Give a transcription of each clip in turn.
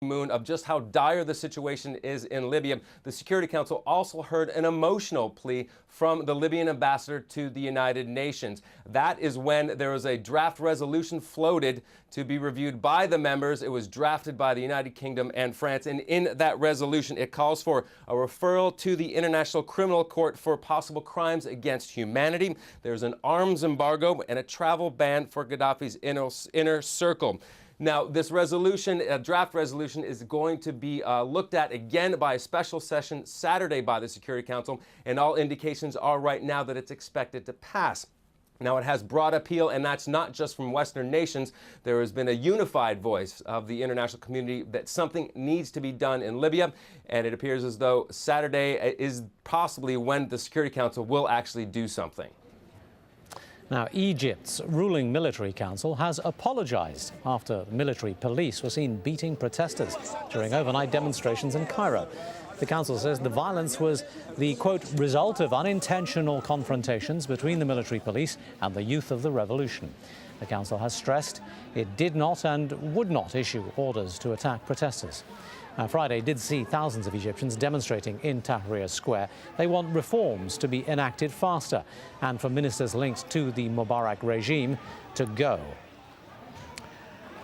moon of just how dire the situation is in Libya. The Security Council also heard an emotional plea from the Libyan ambassador to the United Nations. That is when there was a draft resolution floated to be reviewed by the members. It was drafted by the United Kingdom and France, and in that resolution it calls for a referral to the International Criminal Court for possible crimes against humanity. There's an arms embargo and a travel ban for Gaddafi's inner circle. Now, this resolution, a draft resolution, is going to be looked at again by a special session Saturday by the Security Council, and all indications are right now that it's expected to pass. Now, it has broad appeal, and that's not just from Western nations. There has been a unified voice of the international community that something needs to be done in Libya, and it appears as though Saturday is possibly when the Security Council will actually do something. Now, Egypt's ruling military council has apologized after military police were seen beating protesters during overnight demonstrations in Cairo. The council says the violence was the, quote, result of unintentional confrontations between the military police and the youth of the revolution. The council has stressed it did not and would not issue orders to attack protesters. Friday did see thousands of Egyptians demonstrating in Tahrir Square. They want reforms to be enacted faster and for ministers linked to the Mubarak regime to go.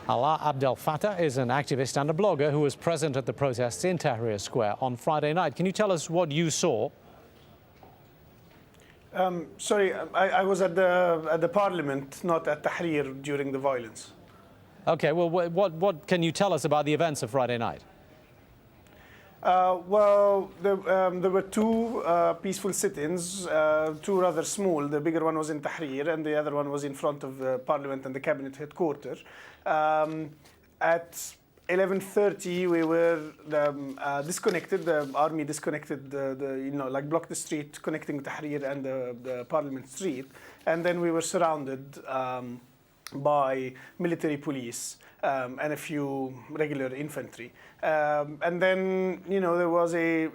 Alaa Abdel Fattah is an activist and a blogger who was present at the protests in Tahrir Square on Friday night. Can you tell us what you saw? Sorry, I was at the parliament, not at Tahrir during the violence. Okay, well, what can you tell us about the events of Friday night? Well, there were two peaceful sit-ins, two rather small. The bigger one was in Tahrir, and the other one was in front of the Parliament and the Cabinet headquarters. At 11:30, we were disconnected. The army disconnected, blocked the street connecting Tahrir and the Parliament Street, and then we were surrounded by military police and a few regular infantry. And then, there was a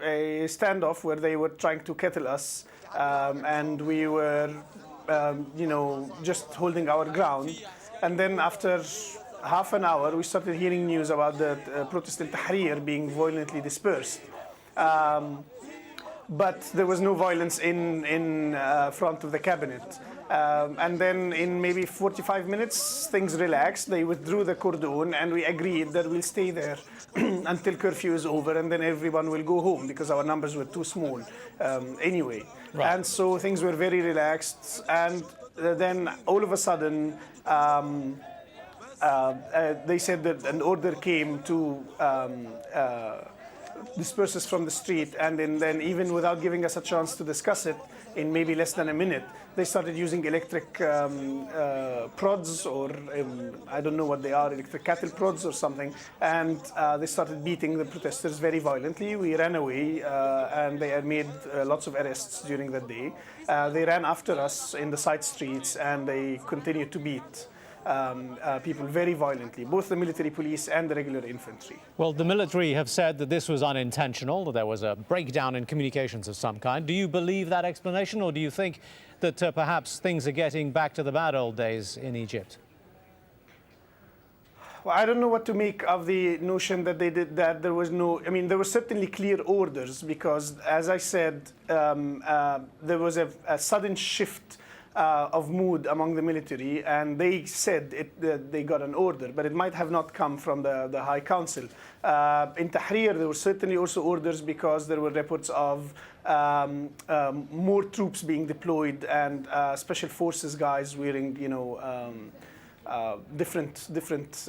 standoff where they were trying to kettle us, and we were, just holding our ground. And then after half an hour, we started hearing news about the protest in Tahrir being violently dispersed. But there was no violence in front of the cabinet. And then in maybe 45 minutes, things relaxed. They withdrew the cordon, and we agreed that we'll stay there until curfew is over, and then everyone will go home because our numbers were too small anyway. Right. And so things were very relaxed. And then all of a sudden, they said that an order came to disperse us from the street, and then even without giving us a chance to discuss it, in maybe less than a minute, they started using electric prods, or I don't know what they are, electric cattle prods or something, and they started beating the protesters very violently. We ran away, and they had made lots of arrests during that day. They ran after us in the side streets, and they continued to beat people very violently, both the military police and the regular infantry. Well, the military have said that this was unintentional, that there was a breakdown in communications of some kind. Do you believe that explanation, or do you think that perhaps things are getting back to the bad old days in Egypt? Well, I don't know what to make of the notion that they did that. There was no, there were certainly clear orders because, as I said, there was a sudden shift of mood among the military, and they said that they got an order, but it might have not come from the High Council. In Tahrir, there were certainly also orders because there were reports of more troops being deployed and special forces guys wearing, different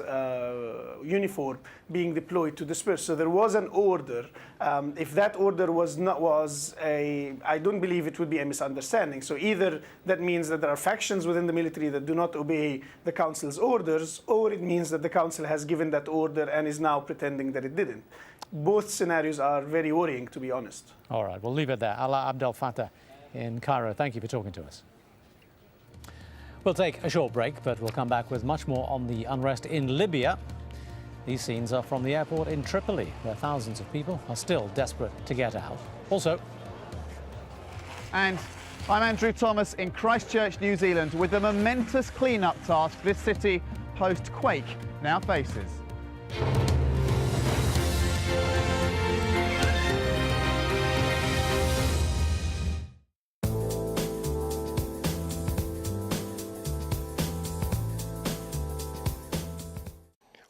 uniform being deployed to disperse. So there was an order. If that order I don't believe it would be a misunderstanding. So either that means that there are factions within the military that do not obey the council's orders, or it means that the council has given that order and is now pretending that it didn't. Both scenarios are very worrying, to be honest. All right, we'll leave it there. Alaa Abdel Fattah in Cairo, thank you for talking to us. We'll take a short break, but we'll come back with much more on the unrest in Libya. These scenes are from the airport in Tripoli, where thousands of people are still desperate to get out. Also... And I'm Andrew Thomas in Christchurch, New Zealand, with the momentous clean-up task this city post-quake now faces.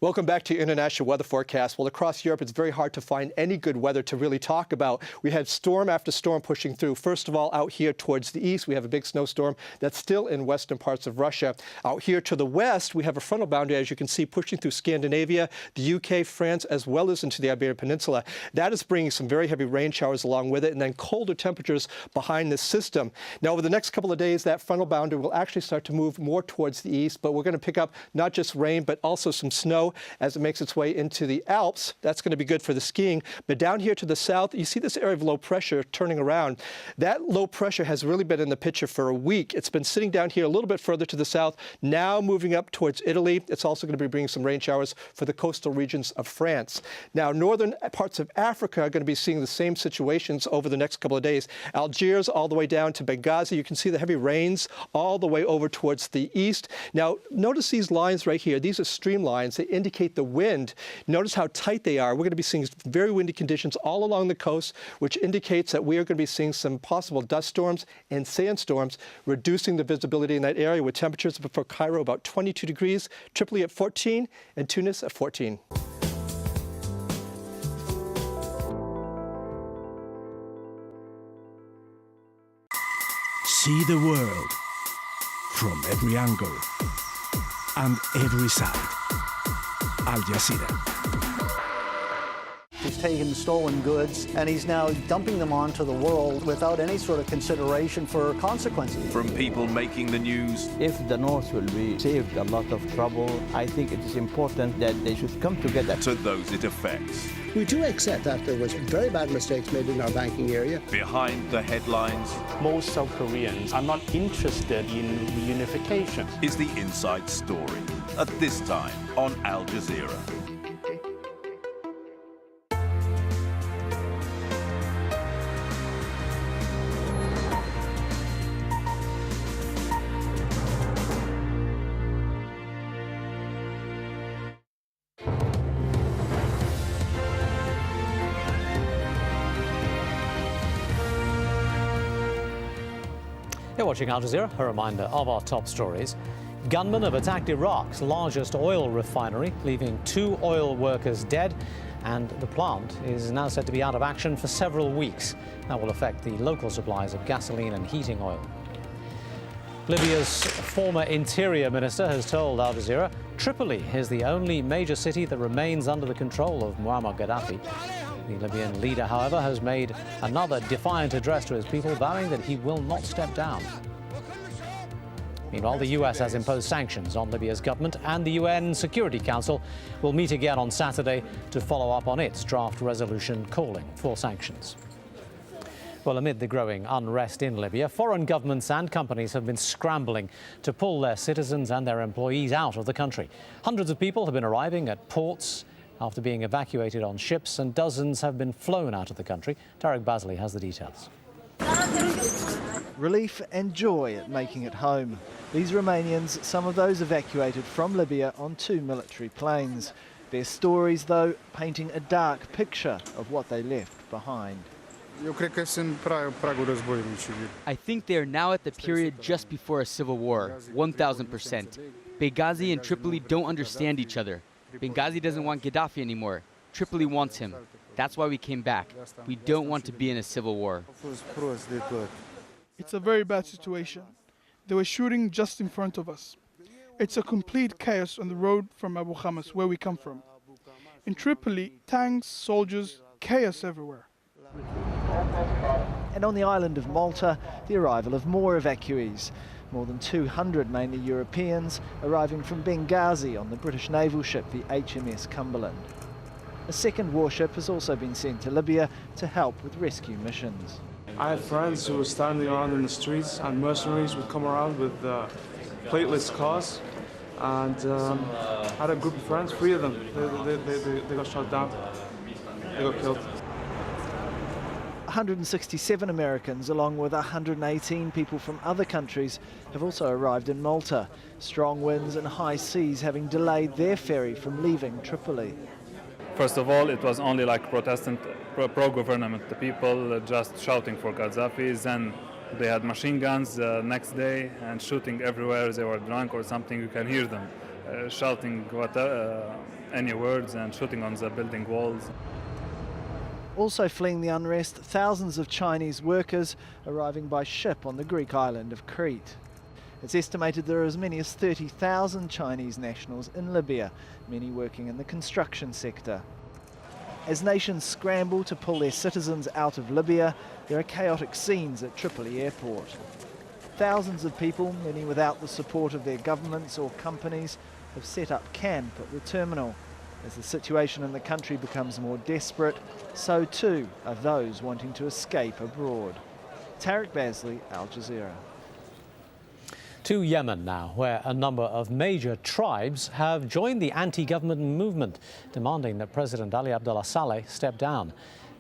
Welcome back to your international weather forecast. Well, across Europe, it's very hard to find any good weather to really talk about. We had storm after storm pushing through. First of all, out here towards the east, we have a big snowstorm that's still in western parts of Russia. Out here to the west, we have a frontal boundary, as you can see, pushing through Scandinavia, the UK, France, as well as into the Iberian Peninsula. That is bringing some very heavy rain showers along with it, and then colder temperatures behind this system. Now, over the next couple of days, that frontal boundary will actually start to move more towards the east, but we're going to pick up not just rain, but also some snow as it makes its way into the Alps. That's going to be good for the skiing. But down here to the south, you see this area of low pressure turning around. That low pressure has really been in the picture for a week. It's been sitting down here a little bit further to the south, now moving up towards Italy. It's also going to be bringing some rain showers for the coastal regions of France. Now, northern parts of Africa are going to be seeing the same situations over the next couple of days. Algiers all the way down to Benghazi. You can see the heavy rains all the way over towards the east. Now, notice these lines right here. These are streamlines. They indicate the wind. Notice how tight they are. We're going to be seeing very windy conditions all along the coast, which indicates that we are going to be seeing some possible dust storms and sandstorms, reducing the visibility in that area with temperatures for Cairo about 22 degrees, Tripoli at 14, and Tunis at 14. See the world from every angle and every side. AlJazeera. He's taken stolen goods and he's now dumping them onto the world without any sort of consideration for consequences. From people making the news. If the North will be saved a lot of trouble, I think it is important that they should come together. To those it affects. We do accept that there was very bad mistakes made in our banking area. Behind the headlines. Most South Koreans are not interested in reunification. Is the inside story. At this time on Al Jazeera. You're watching Al Jazeera. A reminder of our top stories. Gunmen have attacked Iraq's largest oil refinery, leaving 2 oil workers dead, and the plant is now said to be out of action for several weeks. That will affect the local supplies of gasoline and heating oil. Libya's former interior minister has told Al Jazeera Tripoli is the only major city that remains under the control of Muammar Gaddafi. The Libyan leader, however, has made another defiant address to his people, vowing that he will not step down. Meanwhile, the US has imposed sanctions on Libya's government, and the UN Security Council will meet again on Saturday to follow up on its draft resolution calling for sanctions. Well, amid the growing unrest in Libya, foreign governments and companies have been scrambling to pull their citizens and their employees out of the country. Hundreds of people have been arriving at ports after being evacuated on ships, and dozens have been flown out of the country. Tarek Bazley has the details. Relief and joy at making it home. These Romanians, some of those evacuated from Libya on 2 military planes. Their stories, though, painting a dark picture of what they left behind. I think they are now at the period just before a civil war, 1000%. Benghazi and Tripoli don't understand each other. Benghazi doesn't want Gaddafi anymore. Tripoli wants him. That's why we came back. We don't want to be in a civil war. It's a very bad situation. They were shooting just in front of us. It's a complete chaos on the road from Abu Khamas, where we come from. In Tripoli, tanks, soldiers, chaos everywhere. And on the island of Malta, the arrival of more evacuees. More than 200, mainly Europeans, arriving from Benghazi on the British naval ship, the HMS Cumberland. A second warship has also been sent to Libya to help with rescue missions. I had friends who were standing around in the streets, and mercenaries would come around with plateless cars, and I had a group of friends, 3 of them, they got shot down, they got killed. 167 Americans, along with 118 people from other countries, have also arrived in Malta. Strong winds and high seas having delayed their ferry from leaving Tripoli. First of all, it was only like Protestant, pro-government, the people just shouting for Gaddafi. Then they had machine guns next day and shooting everywhere. They were drunk or something, you can hear them shouting any words and shooting on the building walls. Also fleeing the unrest, thousands of Chinese workers arriving by ship on the Greek island of Crete. It's estimated there are as many as 30,000 Chinese nationals in Libya, many working in the construction sector. As nations scramble to pull their citizens out of Libya, there are chaotic scenes at Tripoli airport. Thousands of people, many without the support of their governments or companies, have set up camp at the terminal. As the situation in the country becomes more desperate, so too are those wanting to escape abroad. Tarek Bazley, Al Jazeera. To Yemen now, where a number of major tribes have joined the anti-government movement, demanding that President Ali Abdullah Saleh step down.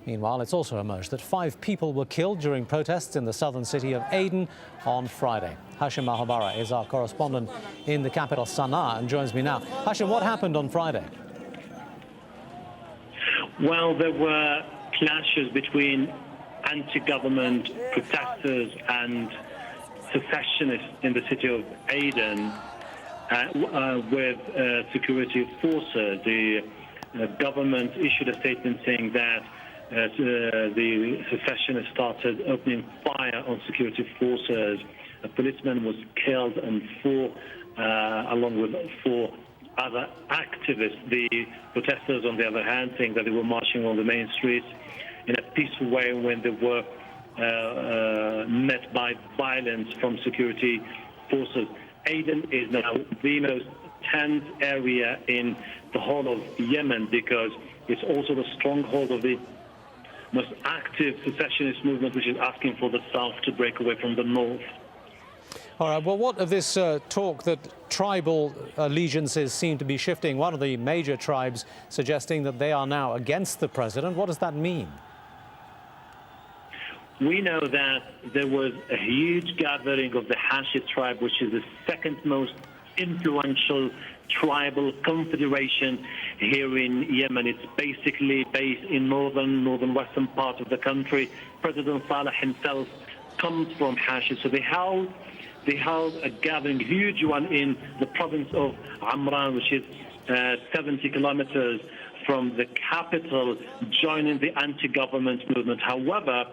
Meanwhile, it's also emerged that 5 people were killed during protests in the southern city of Aden on Friday. Hashim Mahabara is our correspondent in the capital Sana'a and joins me now. Hashim, what happened on Friday? Well, there were clashes between anti-government protesters and secessionists in the city of Aden with security forces. The government issued a statement saying that the secessionists started opening fire on security forces. A policeman was killed and 4, along with 4 other activists. The protesters, on the other hand, saying that they were marching on the main streets in a peaceful way when they were met by violence from security forces. Aden is now the most tense area in the whole of Yemen because it's also the stronghold of the most active secessionist movement, which is asking for the south to break away from the north. All right, well, what of this talk that tribal allegiances seem to be shifting? One of the major tribes suggesting that they are now against the president. What does that mean? We know that there was a huge gathering of the Hashid tribe, which is the second most influential tribal confederation here in Yemen. It's basically based in northwestern part of the country. President Saleh himself comes from Hashid, so they held a gathering, huge one, in the province of Amran, which is 70 kilometers from the capital, joining the anti-government movement. However,